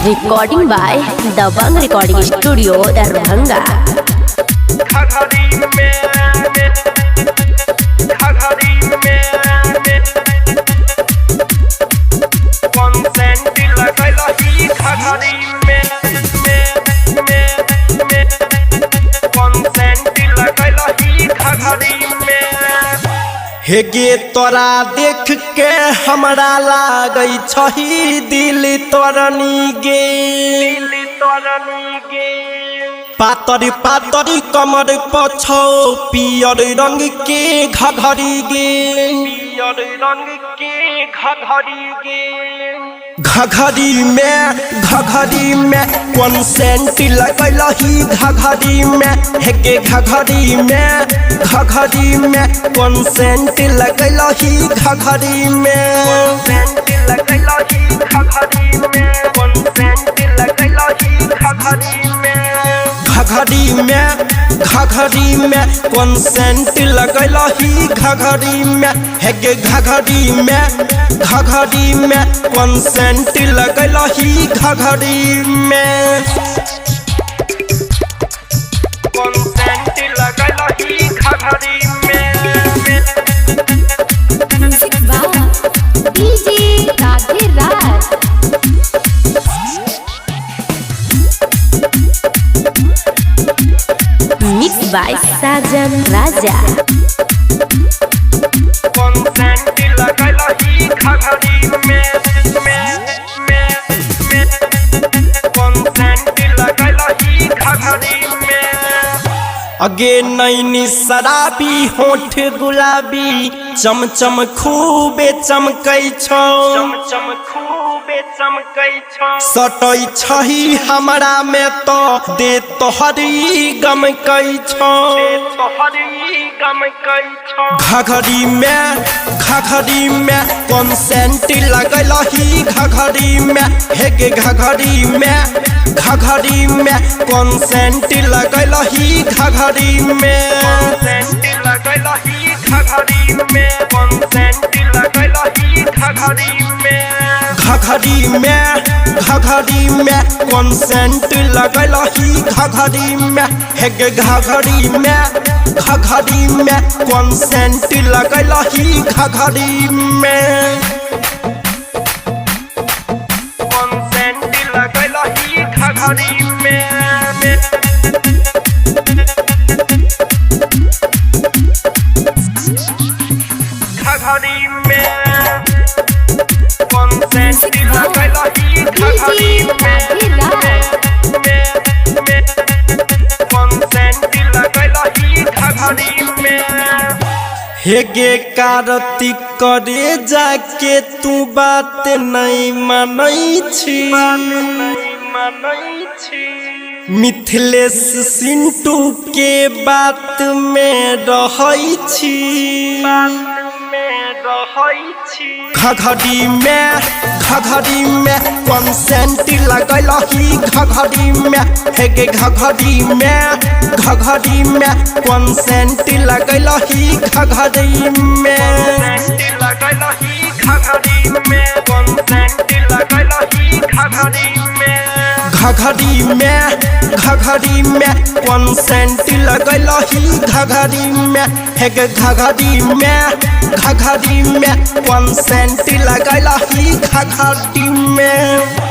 Recording by Dabang Recording Studio, Darbhanga. हे गे तोरा देख के हमरा लागई छही दिल तोरनी गे पातरी पातरी कमर पछौ पियर रंग के घघरी गे घघरी में कौन सेंट लगलही घघरी में हे गे घघरी में कौन सेंट लगलही घघरी घघरी में कौन सेंट लगलही घघरी में हे गे घघरी में कौन सेंट लगलही घघरी में Music by DJ Radhe Raj. Mixed by Sajan Raja. अगे नैनी शराबी होठ गुलाबी चमचम खूबे चमकै छौ सटै छही हमरा में तो दे तोहरी गम कै छौ घघरी में कौन सेंट लगलही घघरी में हे गे घघरी में कौन सेंट लगलही घघरी घघरी में कौन सेंट लगलही घघरी में हे गे घघरी में कौन सेंट लगलही घघरी में हे गे कार्तिक करे जाके तू बात नहीं मानै छी मिथिलेश सिंटू के बात में रहै छी घघरी में कौन सेंट लगलही घघरी में हे गे घघरी में कौन सेंट लगलही घघरी घघरी में कौन सेंट लगलही घघरी में हे गे घघरी में कौन सेंट लगलही घघरी में।